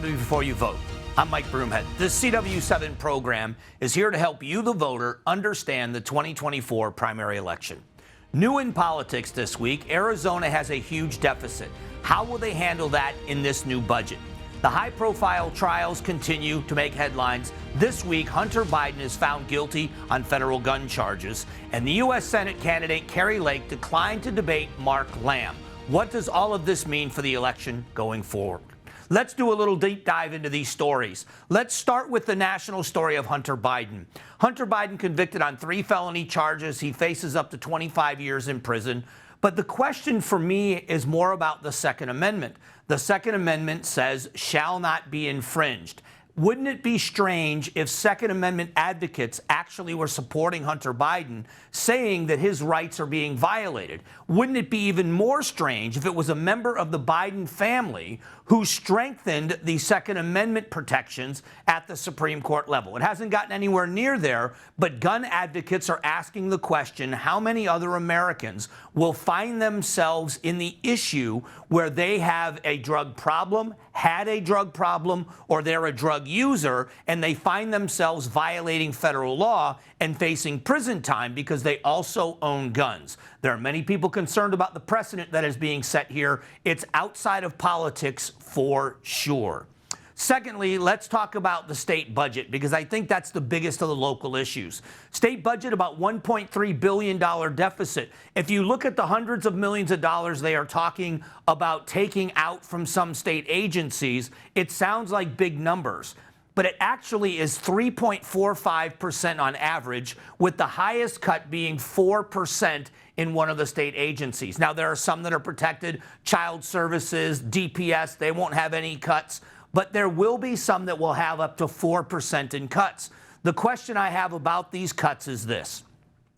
to Before You Vote. I'm Mike Broomhead. This CW7 program is here to help you, the voter, understand the 2024 primary election. New in politics this week, Arizona has a huge deficit. How will they handle that in this new budget? The high-profile trials continue to make headlines. This week, Hunter Biden is found guilty on federal gun charges, and the U.S. Senate candidate Kari Lake declined to debate Mark Lamb. What does all of this mean for the election going forward? Let's do a little deep dive into these stories. Let's start with the national story of Hunter Biden. Hunter Biden convicted on 3 felony charges. He faces up to 25 years in prison. But the question for me is more about the Second Amendment. The Second Amendment says shall not be infringed. Wouldn't it be strange if Second Amendment advocates actually were supporting Hunter Biden, saying that his rights are being violated? Wouldn't it be even more strange if it was a member of the Biden family who strengthened the Second Amendment protections at the Supreme Court level? It hasn't gotten anywhere near there, but gun advocates are asking the question, how many other Americans will find themselves in the issue where they have a drug problem, had a drug problem, or they're a drug user, and they find themselves violating federal law and facing prison time because they also own guns? There are many people concerned about the precedent that is being set here. It's outside of politics for sure. Secondly, let's talk about the state budget, because I think that's the biggest of the local issues. State budget, about $1.3 billion deficit. If you look at the hundreds of millions of dollars they are talking about taking out from some state agencies, it sounds like big numbers. But it actually is 3.45% on average, with the highest cut being 4% in one of the state agencies. Now, there are some that are protected, child services, DPS, they won't have any cuts. But there will be some that will have up to 4% in cuts. The question I have about these cuts is this.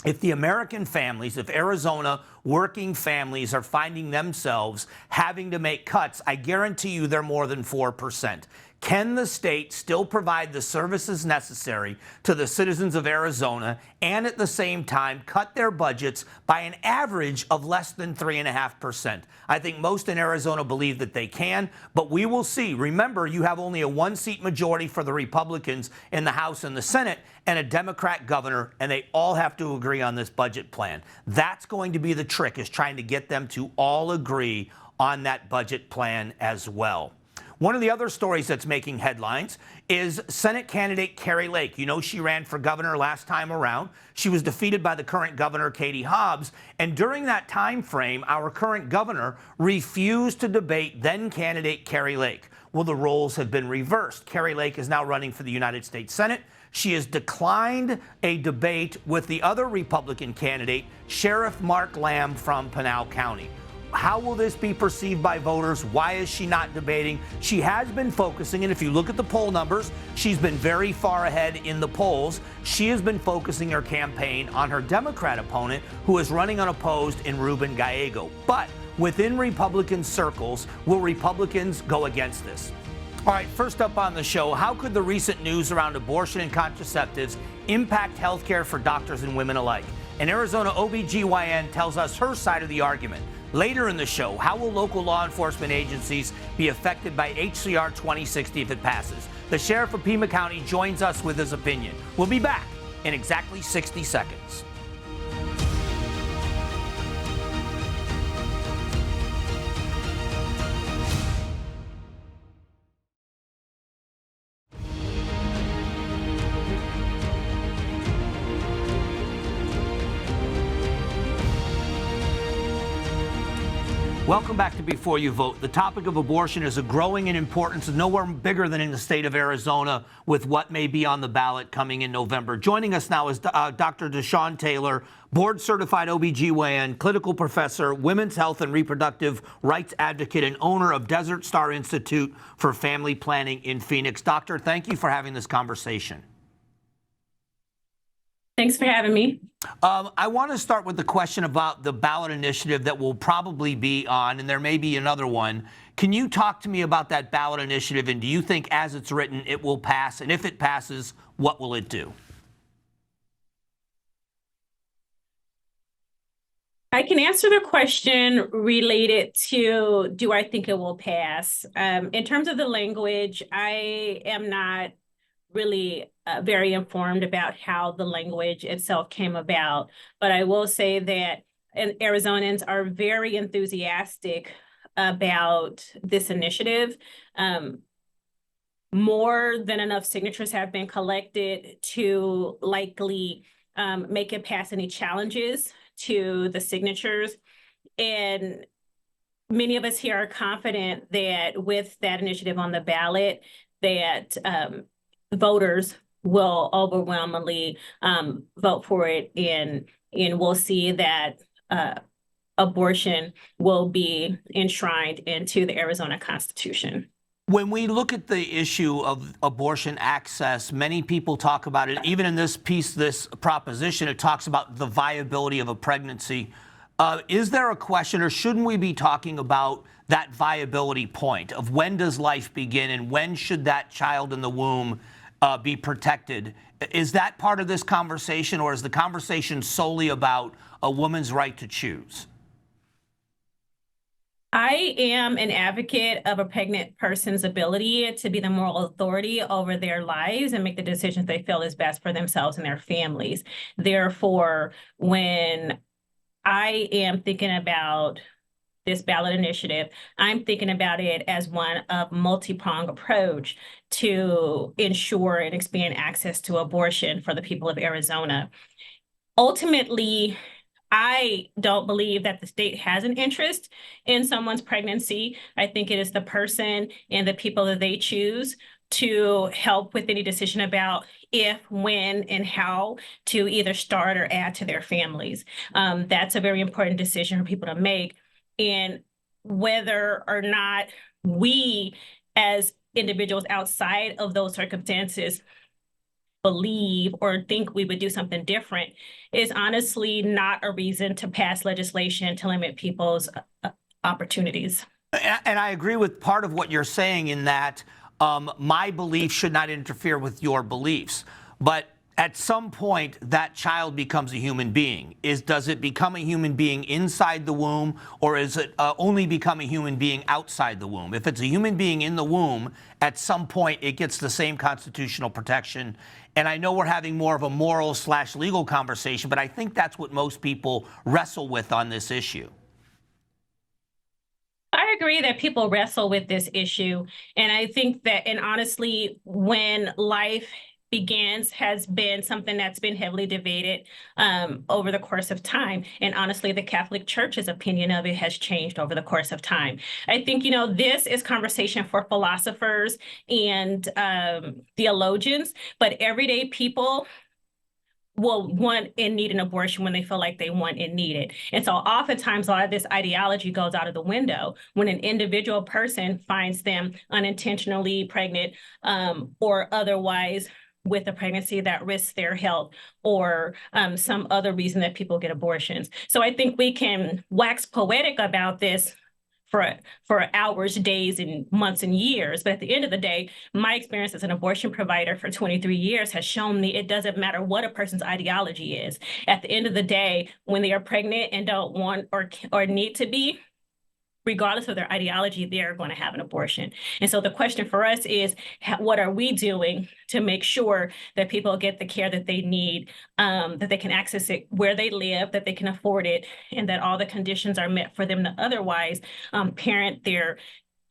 If the American families, if Arizona working families are finding themselves having to make cuts, I guarantee you they're more than 4%. Can the state still provide the services necessary to the citizens of Arizona and at the same time cut their budgets by an average of less than 3.5%? I think most in Arizona believe that they can, but we will see. Remember, you have only a 1-seat majority for the Republicans in the House and the Senate and a Democrat governor, and they all have to agree on this budget plan. That's going to be the trick, is trying to get them to all agree on that budget plan as well. One of the other stories that's making headlines is Senate candidate Kari Lake. You know, she ran for governor last time around. She was defeated by the current governor, Katie Hobbs. And during that time frame, our current governor refused to debate then candidate Kari Lake. Well, the roles have been reversed. Kari Lake is now running for the United States Senate. She has declined a debate with the other Republican candidate, Sheriff Mark Lamb from Pinal County. How will this be perceived by voters? Why is she not debating? She has been focusing, and if you look at the poll numbers, she's been very far ahead in the polls. She has been focusing her campaign on her Democrat opponent, who is running unopposed in Ruben Gallego. But within Republican circles, will Republicans go against this? All right, first up on the show, how could the recent news around abortion and contraceptives impact health care for doctors and women alike? An Arizona OB/GYN tells us her side of the argument. Later in the show, how will local law enforcement agencies be affected by HCR 2060 if it passes? The sheriff of Pima County joins us with his opinion. We'll be back in exactly 60 seconds. Welcome back to Before You Vote. The topic of abortion is growing in importance, nowhere bigger than in the state of Arizona, with what may be on the ballot coming in November. Joining us now is Dr. DeShawn Taylor, board-certified OB/GYN, clinical professor, women's health and reproductive rights advocate, and owner of Desert Star Institute for Family Planning in Phoenix. Doctor, thank you for having this conversation. Thanks for having me. I want to start with the question about the ballot initiative that will probably be on, and there may be another one. Can you talk to me about that ballot initiative, and do you think as it's written it will pass? And if it passes, what will it do? I can answer the question related to, do I think it will pass? In terms of the language, I am not really very informed about how the language itself came about, but I will say that Arizonans are very enthusiastic about this initiative. More than enough signatures have been collected to likely make it past any challenges to the signatures. And many of us here are confident that with that initiative on the ballot, that voters will overwhelmingly vote for it, and we'll see that abortion will be enshrined into the Arizona Constitution. When we look at the issue of abortion access, many people talk about it. Even in this piece, this proposition, it talks about the viability of a pregnancy. Is there a question, or shouldn't we be talking about that viability point of when does life begin and when should that child in the womb be protected? Is that part of this conversation, or is the conversation solely about a woman's right to choose? I am an advocate of a pregnant person's ability to be the moral authority over their lives and make the decisions they feel is best for themselves and their families. Therefore, when I am thinking about this ballot initiative, I'm thinking about it as one of multi-pronged approach to ensure and expand access to abortion for the people of Arizona. Ultimately, I don't believe that the state has an interest in someone's pregnancy. I think it is the person and the people that they choose to help with any decision about if, when, and how to either start or add to their families. That's a very important decision for people to make. And whether or not we as individuals outside of those circumstances believe or think we would do something different is honestly not a reason to pass legislation to limit people's opportunities. And I agree with part of what you're saying in that my belief should not interfere with your beliefs. But at some point, that child becomes a human being. Does it become a human being inside the womb, or is it only become a human being outside the womb? If it's a human being in the womb, at some point, it gets the same constitutional protection. And I know we're having more of a moral/legal conversation, but I think that's what most people wrestle with on this issue. I agree that people wrestle with this issue. And I think that, and honestly, when life begins has been something that's been heavily debated over the course of time. And honestly, the Catholic Church's opinion of it has changed over the course of time. I think, this is conversation for philosophers and theologians, but everyday people will want and need an abortion when they feel like they want and need it. And so oftentimes a lot of this ideology goes out of the window when an individual person finds them unintentionally pregnant or otherwise with a pregnancy that risks their health, or some other reason that people get abortions. So I think we can wax poetic about this for hours, days, and months and years. But at the end of the day, my experience as an abortion provider for 23 years has shown me it doesn't matter what a person's ideology is. At the end of the day, when they are pregnant and don't want or need to be, regardless of their ideology, they're going to have an abortion. And so the question for us is, what are we doing to make sure that people get the care that they need, that they can access it where they live, that they can afford it, and that all the conditions are met for them to otherwise parent their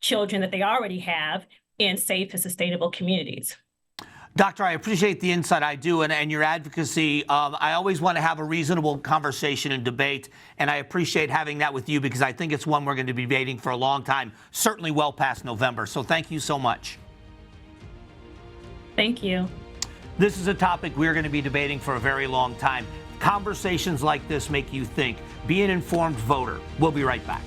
children that they already have in safe and sustainable communities. Doctor, I appreciate the insight. I do, and your advocacy. I always want to have a reasonable conversation and debate, and I appreciate having that with you because I think it's one we're going to be debating for a long time, certainly well past November. So thank you so much. Thank you. This is a topic we're going to be debating for a very long time. Conversations like this make you think. Be an informed voter. We'll be right back.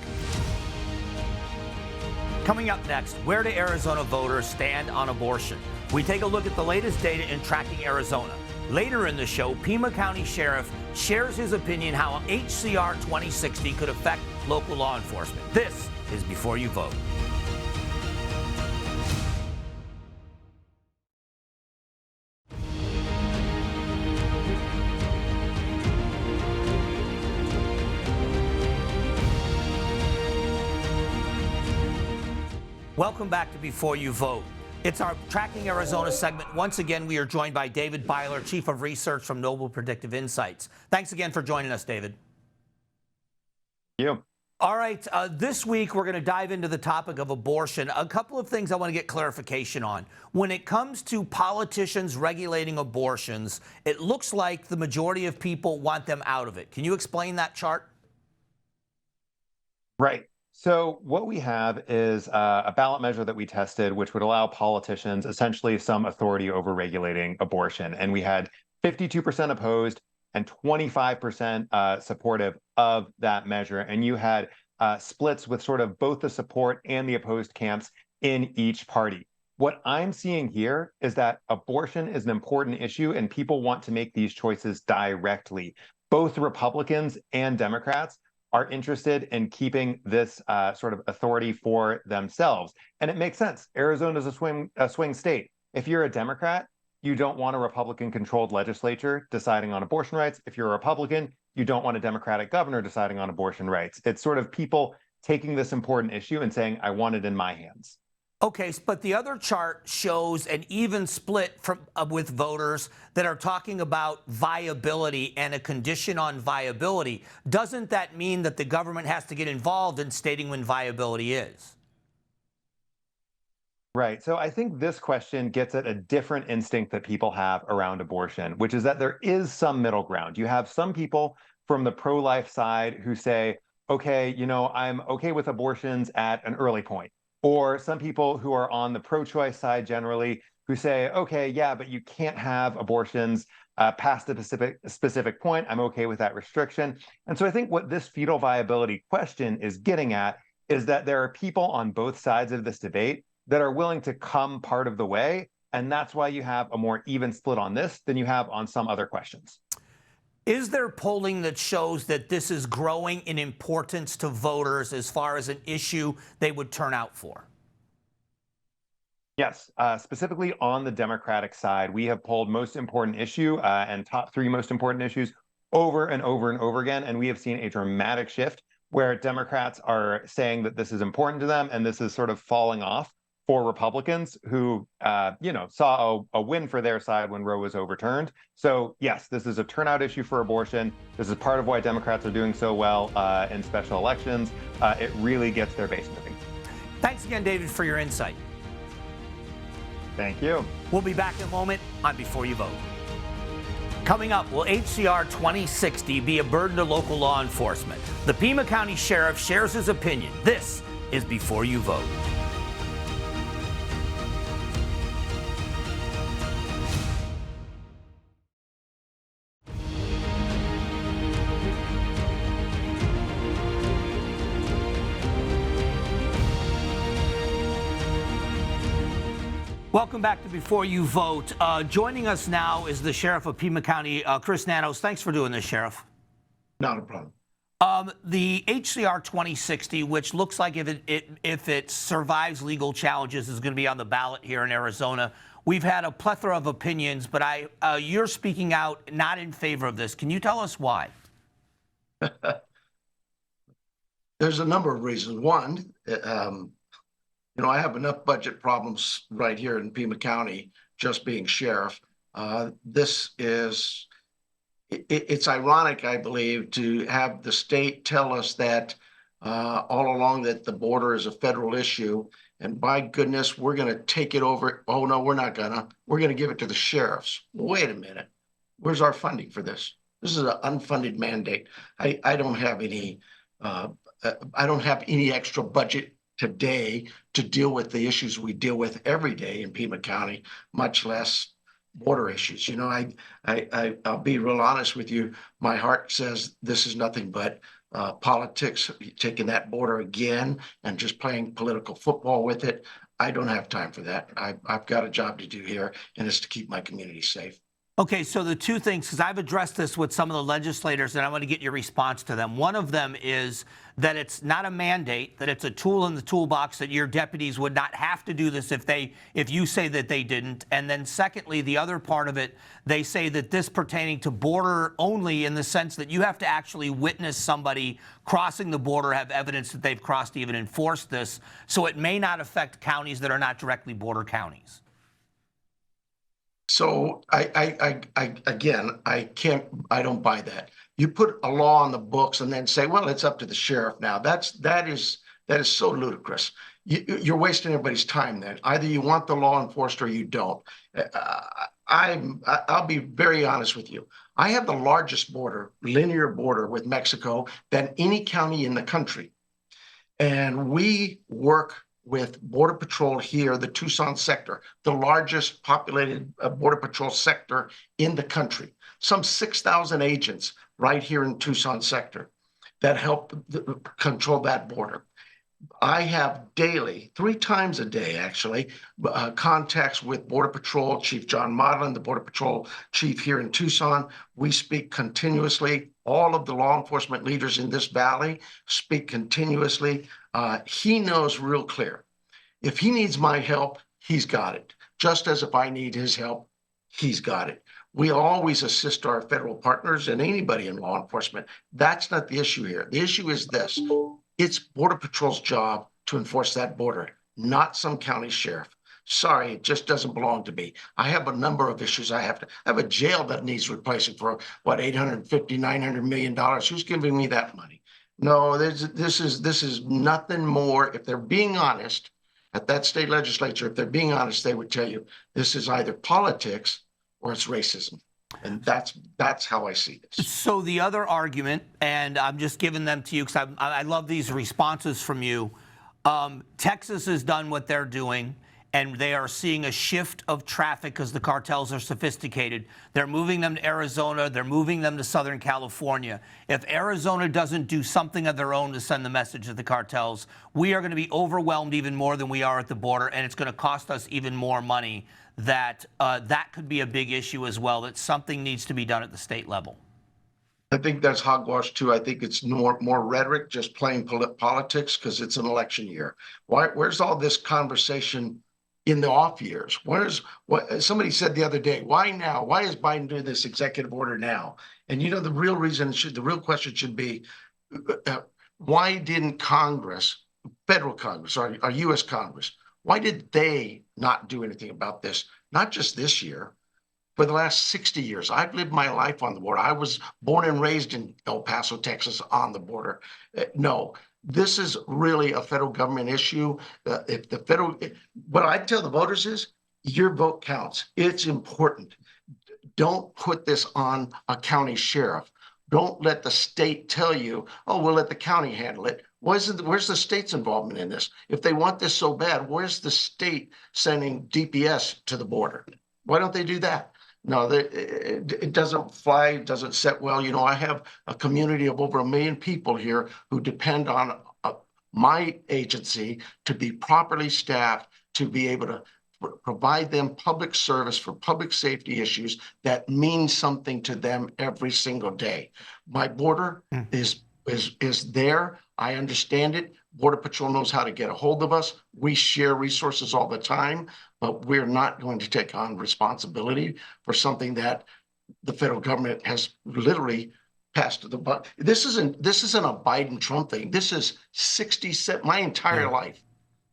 Coming up next, where do Arizona voters stand on abortion? We take a look at the latest data in tracking Arizona. Later in the show, Pima County Sheriff shares his opinion how HCR 2060 could affect local law enforcement. This is Before You Vote. Welcome back to Before You Vote. It's our Tracking Arizona segment. Once again, we are joined by David Byler, Chief of Research from Noble Predictive Insights. Thanks again for joining us, David. Thank you. All right, this week we're going to dive into the topic of abortion. A couple of things I want to get clarification on. When it comes to politicians regulating abortions, it looks like the majority of people want them out of it. Can you explain that chart? Right. So what we have is a ballot measure that we tested, which would allow politicians essentially some authority over regulating abortion. And we had 52% opposed and 25% supportive of that measure. And you had splits with sort of both the support and the opposed camps in each party. What I'm seeing here is that abortion is an important issue and people want to make these choices directly. Both Republicans and Democrats are interested in keeping this sort of authority for themselves. And it makes sense. Arizona is a swing state. If you're a Democrat, you don't want a Republican-controlled legislature deciding on abortion rights. If you're a Republican, you don't want a Democratic governor deciding on abortion rights. It's sort of people taking this important issue and saying, I want it in my hands. Okay, but the other chart shows an even split with voters that are talking about viability and a condition on viability. Doesn't that mean that the government has to get involved in stating when viability is? Right. So I think this question gets at a different instinct that people have around abortion, which is that there is some middle ground. You have some people from the pro-life side who say, okay, I'm okay with abortions at an early point. Or some people who are on the pro-choice side generally who say, okay, yeah, but you can't have abortions past a specific point. I'm okay with that restriction. And so I think what this fetal viability question is getting at is that there are people on both sides of this debate that are willing to come part of the way. And that's why you have a more even split on this than you have on some other questions. Is there polling that shows that this is growing in importance to voters as far as an issue they would turn out for? Yes, specifically on the Democratic side, we have polled most important issue and top 3 most important issues over and over and over again. And we have seen a dramatic shift where Democrats are saying that this is important to them and this is sort of falling off for Republicans who, saw a win for their side when Roe was overturned. So yes, this is a turnout issue for abortion. This is part of why Democrats are doing so well in special elections. It really gets their base moving. Thanks again, David, for your insight. Thank you. We'll be back in a moment on Before You Vote. Coming up, will HCR 2060 be a burden to local law enforcement? The Pima County Sheriff shares his opinion. This is Before You Vote. Welcome back to Before You Vote. Joining us now is the Sheriff of Pima County, Chris Nanos. Thanks for doing this, Sheriff. Not a problem. The HCR 2060, which looks like if it survives legal challenges, is going to be on the ballot here in Arizona. We've had a plethora of opinions, but you're speaking out not in favor of this. Can you tell us why? There's a number of reasons. One, I have enough budget problems right here in Pima County, just being sheriff. It's ironic, I believe, to have the state tell us that all along that the border is a federal issue. And by goodness, we're going to take it over. Oh, no, we're not gonna. We're going to give it to the sheriffs. Wait a minute. Where's our funding for this? This is an unfunded mandate. I don't have any extra budget today to deal with the issues we deal with every day in Pima County, much less border issues. I'll be real honest with you. My heart says this is nothing but politics, taking that border again and just playing political football with it. I don't have time for that. I've got a job to do here, and it's to keep my community safe. Okay, so the two things, because I've addressed this with some of the legislators, and I want to get your response to them. One of them is that it's not a mandate, that it's a tool in the toolbox, that your deputies would not have to do this if you say that they didn't. And then secondly, the other part of it, they say that this pertaining to border only in the sense that you have to actually witness somebody crossing the border, have evidence that they've crossed to even enforce this. So it may not affect counties that are not directly border counties. So I don't buy that. You put a law on the books and then say, well, it's up to the sheriff now. That is so ludicrous. You're wasting everybody's time then. Either you want the law enforced or you don't. I'll be very honest with you. I have the largest linear border with Mexico than any county in the country. And we work with Border Patrol here, the Tucson sector, the largest populated Border Patrol sector in the country. Some 6,000 agents right here in Tucson sector that help control that border. I have daily, 3 times a day actually, contacts with Border Patrol Chief John Modlin, the Border Patrol Chief here in Tucson. We speak continuously. All of the law enforcement leaders in this valley speak continuously. He knows real clear. If he needs my help, he's got it. Just as if I need his help, he's got it. We always assist our federal partners and anybody in law enforcement. That's not the issue here. The issue is this. It's Border Patrol's job to enforce that border, not some county sheriff. Sorry, it just doesn't belong to me. I have a number of issues. I have a jail that needs replacing for what, $850, $900 million. Who's giving me that money? No, this is nothing more. If they're being honest at that state legislature, if they're being honest, they would tell you this is either politics or it's racism. And that's how I see this. So the other argument, and I'm just giving them to you because I love these responses from you. Texas has done what they're doing, and they are seeing a shift of traffic because the cartels are sophisticated. They're moving them to Arizona. They're moving them to Southern California. If Arizona doesn't do something of their own to send the message to the cartels, we are going to be overwhelmed even more than we are at the border, and it's going to cost us even more money. That could be a big issue as well, that something needs to be done at the state level. I think that's hogwash too. I think it's more rhetoric, just playing politics because it's an election year. Where's all this conversation in the off years? What somebody said the other day, why now? Why is Biden doing this executive order now? And you know, the real question should be, why didn't Congress, federal Congress, our US Congress, why did they not do anything about this? Not just this year, for the last 60 years. I've lived my life on the border. I was born and raised in El Paso, Texas, on the border. No, this is really a federal government issue. What I tell the voters is, your vote counts. It's important. Don't put this on a county sheriff. Don't let the state tell you, oh, we'll let the county handle it. Where's the state's involvement in this? If they want this so bad, where's the state sending DPS to the border? Why don't they do that? No, it doesn't fly, it doesn't set well. You know, I have a community of over 1 million people here who depend on my agency to be properly staffed, to be able to provide them public service for public safety issues that mean something to them every single day. My border is there. I understand it. Border Patrol knows how to get a hold of us. We share resources all the time, but we're not going to take on responsibility for something that the federal government has literally passed the buck. This isn't a Biden-Trump thing. This is 67 my entire life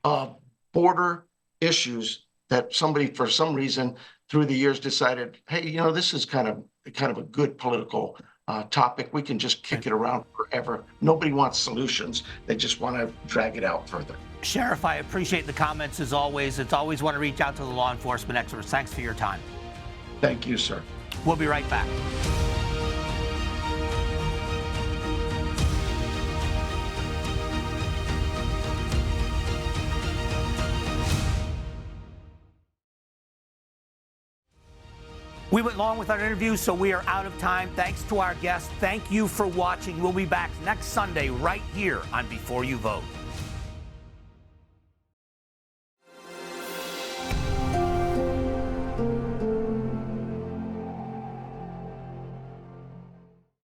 of border issues that somebody, for some reason, through the years decided, hey, you know, this is kind of a good political topic. We can just kick it around forever. Nobody wants solutions. They just want to drag it out further. Sheriff, I appreciate the comments as always. It's always want to reach out to the law enforcement experts. Thanks for your time. Thank you, sir. We'll be right back. We went long with our interview, so we are out of time. Thanks to our guests. Thank you for watching. We'll be back next Sunday right here on Before You Vote.